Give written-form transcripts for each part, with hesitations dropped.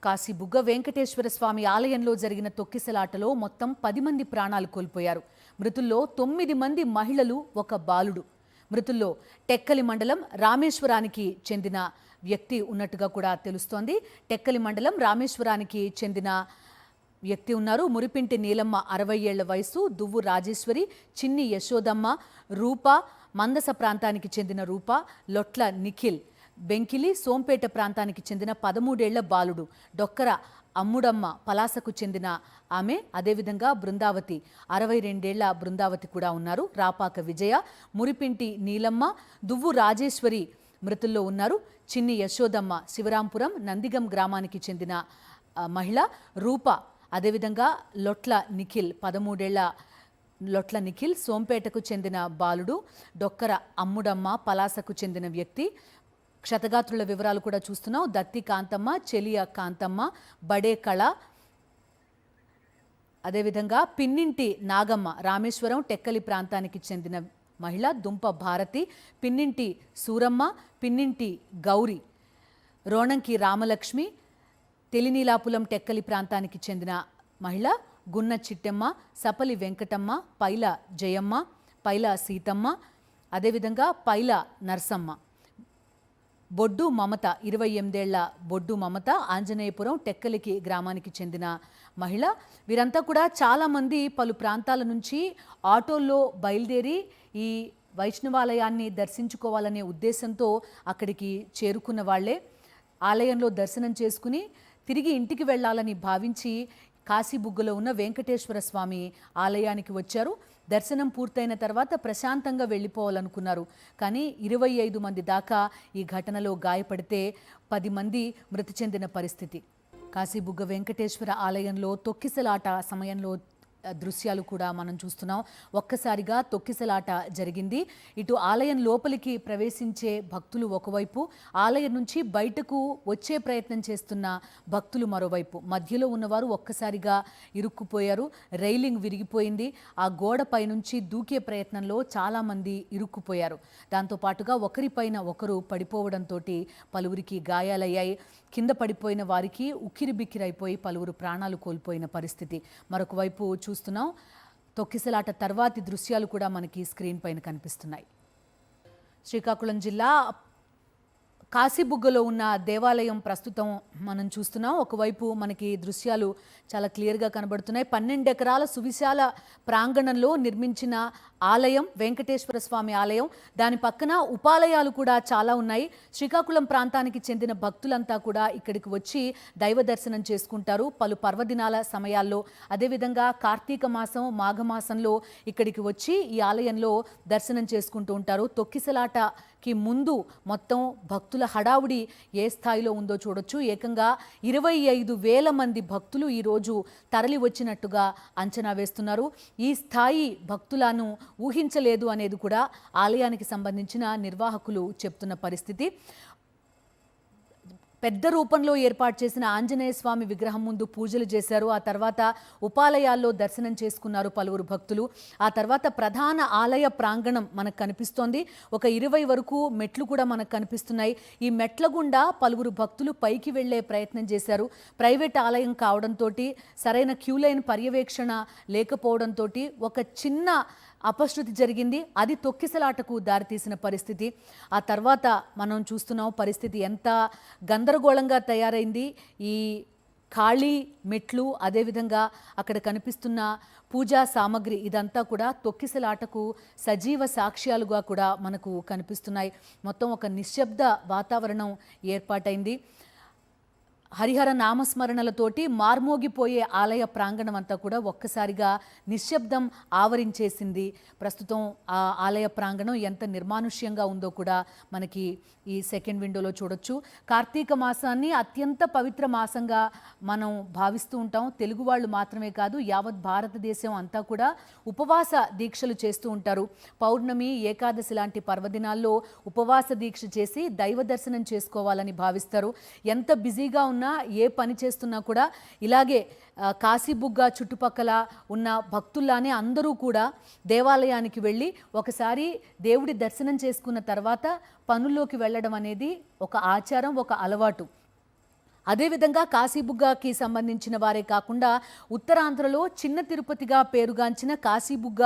కాశీ బుగ్గ వెంకటేశ్వర స్వామి ఆలయంలో జరిగిన తొక్కిసలాటలో మొత్తం 10 మంది ప్రాణాలు కోల్పోయారు. మృతుల్లో 9 మంది మహిళలు, ఒక బాలుడు. మృతుల్లో టెక్కలి మండలం రామేశ్వరానికి చెందిన వ్యక్తి ఉన్నట్టుగా కూడా తెలుస్తోంది. టెక్కలి మండలం రామేశ్వరానికి చెందిన వ్యక్తి ఉన్నారు. మురిపింటి నీలమ్మ 60 ఏళ్ల వయసు, దువ్వు రాజేశ్వరి, చిన్ని యశోదమ్మ, రూప, మందస ప్రాంతానికి చెందిన రూప, లొట్ల నిఖిల్, బెంకిలి, సోంపేట ప్రాంతానికి చెందిన 13 ఏళ్ల బాలుడు, డొక్కర అమ్ముడమ్మ, పలాసకు చెందిన ఆమె, అదేవిధంగా బృందావతి 62 ఏళ్ల బృందావతి కూడా ఉన్నారు. రాపాక విజయ, మురిపింటి నీలమ్మ, దువ్వు రాజేశ్వరి మృతుల్లో ఉన్నారు. చిన్ని యశోదమ్మ శివరాంపురం నందిగం గ్రామానికి చెందిన మహిళ, రూప, అదేవిధంగా లొట్ల నిఖిల్ 13 ఏళ్ల లొట్ల నిఖిల్, సోంపేటకు చెందిన బాలుడు, డొక్కర అమ్ముడమ్మ, పలాసకు చెందిన వ్యక్తి. క్షతగాత్రుల వివరాలు కూడా చూస్తున్నాం. దత్తి కాంతమ్మ, చెలియ కాంతమ్మ, బడే కళ, అదేవిధంగా పిన్నింటి నాగమ్మ రామేశ్వరం టెక్కలి ప్రాంతానికి చెందిన మహిళ, దుంప భారతి, పిన్నింటి సూరమ్మ, పిన్నింటి గౌరి, రోణంకి రామలక్ష్మి, తెలినీలాపులం టెక్కలి ప్రాంతానికి చెందిన మహిళ, గున్న చిట్టెమ్మ, సపలి వెంకటమ్మ, పైల జయమ్మ, పైల సీతమ్మ, అదేవిధంగా పైల నర్సమ్మ. బొడ్డు మమత 28 ఏళ్ల బొడ్డు మమత ఆంజనేయపురం టెక్కలికి గ్రామానికి చెందిన మహిళ. వీరంతా కూడా చాలామంది పలు ప్రాంతాల నుంచి ఆటోల్లో బయలుదేరి ఈ వైష్ణవాలయాన్ని దర్శించుకోవాలనే ఉద్దేశంతో అక్కడికి చేరుకున్న వాళ్లే. ఆలయంలో దర్శనం చేసుకుని తిరిగి ఇంటికి వెళ్ళాలని భావించి కాశీబుగ్గలో ఉన్న వెంకటేశ్వర స్వామి ఆలయానికి వచ్చారు. దర్శనం పూర్తయిన తర్వాత ప్రశాంతంగా వెళ్ళిపోవాలనుకున్నారు. కానీ 25 మంది దాకా ఈ ఘటనలో గాయపడితే 10 మంది మృతి చెందిన పరిస్థితి. కాశీబుగ్గ వెంకటేశ్వర ఆలయంలో తొక్కిసలాట సమయంలో దృశ్యాలు కూడా మనం చూస్తున్నాం. ఒక్కసారిగా తొక్కిసలాట జరిగింది. ఇటు ఆలయం లోపలికి ప్రవేశించే భక్తులు ఒకవైపు, ఆలయం నుంచి బయటకు వచ్చే ప్రయత్నం చేస్తున్న భక్తులు మరోవైపు. మధ్యలో ఉన్నవారు ఒక్కసారిగా ఇరుక్కుపోయారు. రైలింగ్ విరిగిపోయింది. ఆ గోడపై నుంచి దూకే ప్రయత్నంలో చాలామంది ఇరుక్కుపోయారు. దాంతోపాటుగా ఒకరిపైన ఒకరు పడిపోవడంతో పలువురికి గాయాలయ్యాయి. కింద పడిపోయిన వారికి ఉక్కిరిబిక్కిరైపోయి పలువురు ప్రాణాలు కోల్పోయిన పరిస్థితి. మరొక వైపు చూస్తున్నాం. తొక్కిసలాట తర్వాతి దృశ్యాలు కూడా మనకి స్క్రీన్ పైన కనిపిస్తున్నాయి. శ్రీకాకుళం జిల్లా కాశీబుగ్గలో ఉన్న దేవాలయం ప్రస్తుతం మనం చూస్తున్నాం. ఒకవైపు మనకి దృశ్యాలు చాలా క్లియర్గా కనబడుతున్నాయి. 12 ఎకరాల సువిశాల ప్రాంగణంలో నిర్మించిన ఆలయం వెంకటేశ్వర స్వామి ఆలయం. దాని పక్కన ఉపాలయాలు కూడా చాలా ఉన్నాయి. శ్రీకాకుళం ప్రాంతానికి చెందిన భక్తులంతా కూడా ఇక్కడికి వచ్చి దైవ దర్శనం చేసుకుంటారు పలు పర్వదినాల సమయాల్లో. అదేవిధంగా కార్తీక మాసం, మాఘమాసంలో ఇక్కడికి వచ్చి ఈ ఆలయంలో దర్శనం చేసుకుంటూ ఉంటారు. తొక్కిసలాటకి ముందు మొత్తం భక్తుల హడావుడి ఏ స్థాయిలో ఉందో చూడొచ్చు. ఏకంగా 25,000 మంది భక్తులు ఈరోజు తరలి వచ్చినట్టుగా అంచనా వేస్తున్నారు. ఈ స్థాయి భక్తులను ఊహించలేదు అనేది కూడా ఆలయానికి సంబంధించిన నిర్వాహకులు చెప్తున్న పరిస్థితి. పెద్ద రూపంలో ఏర్పాటు చేసిన ఆంజనేయ స్వామి విగ్రహం ముందు పూజలు చేశారు. ఆ తర్వాత ఉపాలయాల్లో దర్శనం చేసుకున్నారు పలువురు భక్తులు. ఆ తర్వాత ప్రధాన ఆలయ ప్రాంగణం మనకు కనిపిస్తోంది. ఒక 20 వరకు మెట్లు కూడా మనకు కనిపిస్తున్నాయి. ఈ మెట్ల గుండా పలువురు భక్తులు పైకి వెళ్లే ప్రయత్నం చేశారు. ప్రైవేట్ ఆలయం కావడంతో సరైన క్యూ లైన్ పర్యవేక్షణ లేకపోవడంతో ఒక చిన్న అపశృతి జరిగింది. అది తొక్కిసలాటకు దారితీసిన పరిస్థితి. ఆ తర్వాత మనం చూస్తున్నాం పరిస్థితి ఎంత గందరగోళంగా తయారైంది. ఈ ఖాళీ మెట్లు, అదేవిధంగా అక్కడ కనిపిస్తున్న పూజా సామగ్రి, ఇదంతా కూడా తొక్కిసలాటకు సజీవ సాక్ష్యాలుగా కూడా మనకు కనిపిస్తున్నాయి. మొత్తం ఒక నిశ్శబ్ద వాతావరణం ఏర్పాటైంది. హరిహర నామస్మరణలతోటి మార్మోగిపోయే ఆలయ ప్రాంగణం అంతా కూడా ఒక్కసారిగా నిశ్శబ్దం ఆవరించేసింది. ప్రస్తుతం ఆ ఆలయ ప్రాంగణం ఎంత నిర్మానుష్యంగా ఉందో కూడా మనకి ఈ సెకండ్ విండోలో చూడొచ్చు. కార్తీక మాసాన్ని అత్యంత పవిత్ర మాసంగా మనం భావిస్తూ ఉంటాం. తెలుగు వాళ్ళు మాత్రమే కాదు, యావత్ భారతదేశం అంతా కూడా ఉపవాస దీక్షలు చేస్తూ ఉంటారు. పౌర్ణమి, ఏకాదశి లాంటి పర్వదినాల్లో ఉపవాస దీక్ష చేసి దైవ దర్శనం చేసుకోవాలని భావిస్తారు. ఎంత బిజీగా ఉన్నా, ఏ పని చేస్తున్నా కూడా ఇలాగే కాశీబుగ్గ చుట్టుపక్కల ఉన్న భక్తుల్లానే అందరూ కూడా దేవాలయానికి వెళ్ళి ఒకసారి దేవుడి దర్శనం చేసుకున్న తర్వాత పనుల్లోకి వెళ్ళడం అనేది ఒక ఆచారం, ఒక అలవాటు. అదేవిధంగా కాశీబుగ్గకి సంబంధించిన వారే కాకుండా ఉత్తరాంధ్రలో చిన్న తిరుపతిగా పేరుగాంచిన కాశీబుగ్గ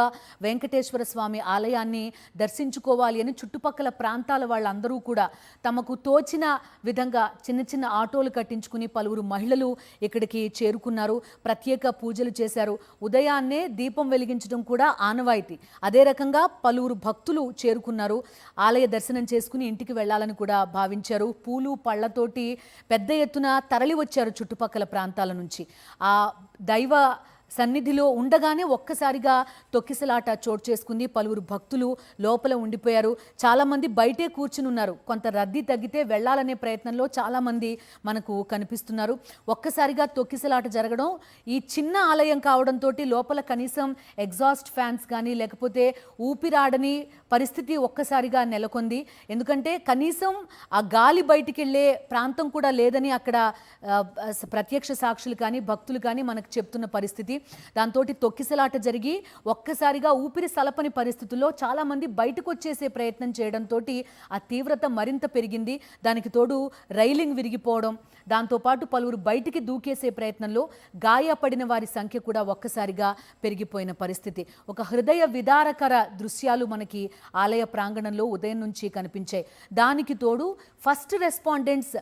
వెంకటేశ్వర స్వామి ఆలయాన్ని దర్శించుకోవాలి అని చుట్టుపక్కల ప్రాంతాల వాళ్ళందరూ కూడా తమకు తోచిన విధంగా చిన్న చిన్న ఆటోలు కట్టించుకుని పలువురు మహిళలు ఇక్కడికి చేరుకున్నారు. ప్రత్యేక పూజలు చేశారు. ఉదయాన్నే దీపం వెలిగించడం కూడా ఆనవాయితీ. అదే రకంగా పలువురు భక్తులు చేరుకున్నారు. ఆలయ దర్శనం చేసుకుని ఇంటికి వెళ్లాలని కూడా భావించారు. పూలు పళ్లతోటి పెద్ద ఎత్తున తరలి వచ్చారు చుట్టుపక్కల ప్రాంతాల నుంచి. ఆ దైవ సన్నిధిలో ఉండగానే ఒక్కసారిగా తొక్కిసలాట చోటు చేసుకుంది. పలువురు భక్తులు లోపల ఉండిపోయారు. చాలామంది బయటే కూర్చుని ఉన్నారు. కొంత రద్దీ తగ్గితే వెళ్లాలనే ప్రయత్నంలో చాలామంది మనకు కనిపిస్తున్నారు. ఒక్కసారిగా తొక్కిసలాట జరగడం, ఈ చిన్న ఆలయం కావడంతో లోపల కనీసం ఎగ్జాస్ట్ ఫ్యాన్స్ కానీ లేకపోతే ఊపిరాడని పరిస్థితి ఒక్కసారిగా నెలకొంది. ఎందుకంటే కనీసం ఆ గాలి బయటికి వెళ్ళే ప్రాంతం కూడా లేదని అక్కడ ప్రత్యక్ష సాక్షులు కానీ భక్తులు కానీ మనకు చెప్తున్న పరిస్థితి. దాంతో తొక్కిసలాట జరిగి ఒక్కసారిగా ఊపిరి సలపని పరిస్థితుల్లో చాలామంది బయటకు వచ్చేసే ప్రయత్నం చేయడంతో ఆ తీవ్రత మరింత పెరిగింది. దానికి తోడు రైలింగ్ విరిగిపోవడం, దాంతోపాటు పలువురు బయటికి దూకేసే ప్రయత్నంలో గాయపడిన వారి సంఖ్య కూడా ఒక్కసారిగా పెరిగిపోయిన పరిస్థితి. ఒక హృదయ విదారకర దృశ్యాలు మనకి ఆలయ ప్రాంగణంలో ఉదయం నుంచి కనిపించాయి. దానికి తోడు ఫస్ట్ రెస్పాండెంట్స్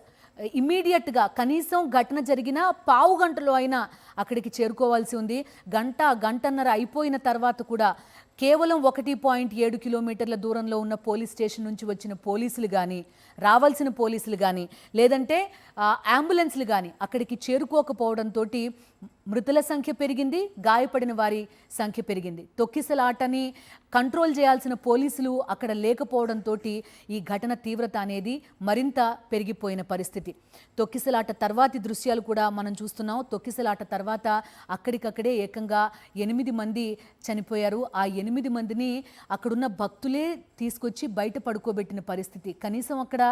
ఇమ్మీడియట్గా కనీసం ఘటన జరిగిన పావు గంటలో అయినా అక్కడికి చేరుకోవాల్సి ఉంది. గంటన్నర అయిపోయిన తర్వాత కూడా కేవలం 1.7 కిలోమీటర్ల దూరంలో ఉన్న పోలీస్ స్టేషన్ నుంచి వచ్చిన పోలీసులు కానీ, రావాల్సిన పోలీసులు కానీ, లేదంటే అంబులెన్స్లు కానీ అక్కడికి చేరుకోకపోవడంతో మృతుల సంఖ్య పెరిగింది, గాయపడిన వారి సంఖ్య పెరిగింది. తొక్కిసలాటని కంట్రోల్ చేయాల్సిన పోలీసులు అక్కడ లేకపోవడంతో ఈ ఘటన తీవ్రత అనేది మరింత పెరిగిపోయిన పరిస్థితి. తొక్కిసలాట తర్వాతి దృశ్యాలు కూడా మనం చూస్తున్నాం. తొక్కిసలాట తర్వాత అక్కడికక్కడే ఏకంగా 8 మంది చనిపోయారు. ఆ 8 మందిని అక్కడున్న భక్తులే తీసుకొచ్చి బయట పడుకోబెట్టిన పరిస్థితి. కనీసం అక్కడ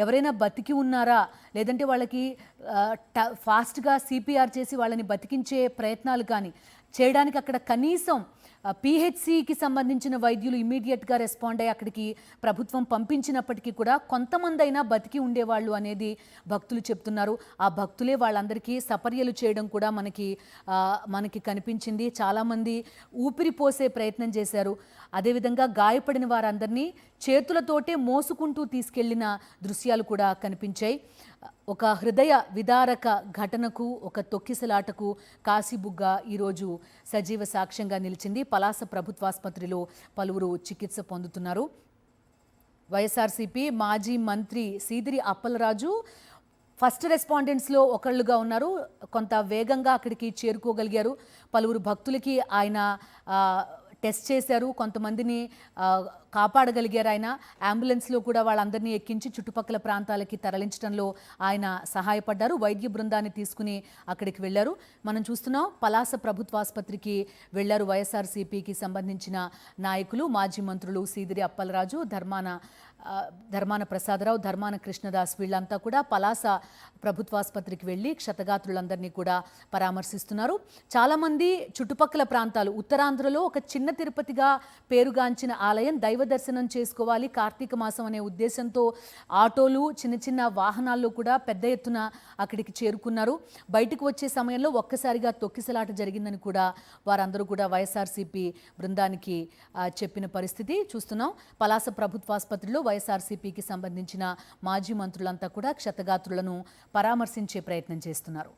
ఎవరైనా బతికి ఉన్నారా, లేదంటే వాళ్ళకి ఫాస్ట్గా సిపిఆర్ చేసి వాళ్ళని బతికించే ప్రయత్నాలు కానీ చేయడానికి అక్కడ కనీసం పిహెచ్సికి సంబంధించిన వైద్యులు ఇమ్మీడియట్గా రెస్పాండ్ అయ్యి అక్కడికి ప్రభుత్వం పంపించినప్పటికీ కూడా కొంతమంది అయినా బతికి ఉండేవాళ్ళు అనేది భక్తులు చెప్తున్నారు. ఆ భక్తులే వాళ్ళందరికీ సపర్యలు చేయడం కూడా మనకి కనిపించింది. చాలామంది ఊపిరి పోసే ప్రయత్నం చేశారు. అదేవిధంగా గాయపడిన వారందరినీ చేతులతోటే మోసుకుంటూ తీసుకెళ్లిన దృశ్యాలు కూడా కనిపించాయి. ఒక హృదయ విదారక ఘటనకు, ఒక తొక్కిసలాటకు కాశీబుగ్గ ఈరోజు సజీవ సాక్ష్యంగా నిలిచింది. పలాస ప్రభుత్వాసుపత్రిలో పలువురు చికిత్స పొందుతున్నారు. వైఎస్ఆర్సీపీ మాజీ మంత్రి సీదిరి అప్పలరాజు ఫస్ట్ రెస్పాండెంట్స్లో ఒకళ్ళుగా ఉన్నారు. కొంత వేగంగా అక్కడికి చేరుకోగలిగారు. పలువురు భక్తులకి ఆయన టెస్ట్ చేశారు. కొంతమందిని కాపాడగలిగారు. ఆయన అంబులెన్స్లో కూడా వాళ్ళందరినీ ఎక్కించి చుట్టుపక్కల ప్రాంతాలకి తరలించడంలో ఆయన సహాయపడ్డారు. వైద్య బృందాన్ని తీసుకుని అక్కడికి వెళ్ళారు. మనం చూస్తున్నాం, పలాస ప్రభుత్వాసుపత్రికి వెళ్ళారు వైఎస్ఆర్సీపీకి సంబంధించిన నాయకులు, మాజీ మంత్రులు సీదిరి అప్పలరాజు, ధర్మాన ప్రసాదరావు, ధర్మాన కృష్ణదాస్ వీళ్ళంతా కూడా పలాస ప్రభుత్వాసుపత్రికి వెళ్ళి క్షతగాత్రులందరినీ కూడా పరామర్శిస్తున్నారు. చాలామంది చుట్టుపక్కల ప్రాంతాలు, ఉత్తరాంధ్రలో ఒక చిన్న తిరుపతిగా పేరుగాంచిన ఆలయం, దైవ దర్శనం చేసుకోవాలి కార్తీక మాసం అనే ఉద్దేశంతో ఆటోలు, చిన్న చిన్న వాహనాల్లో కూడా పెద్ద ఎత్తున అక్కడికి చేరుకున్నారు. బయటకు వచ్చే సమయంలో ఒక్కసారిగా తొక్కిసలాట జరిగిందని కూడా వారందరూ కూడా వైఎస్ఆర్సీపీ బృందానికి చెప్పిన పరిస్థితి చూస్తున్నాం. పలాస ప్రభుత్వాసుపత్రిలో వైఎస్ఆర్సీపీకి సంబంధించిన మాజీ మంత్రులంతా కూడా క్షతగాత్రులను పరామర్శించే ప్రయత్నం చేస్తున్నారు.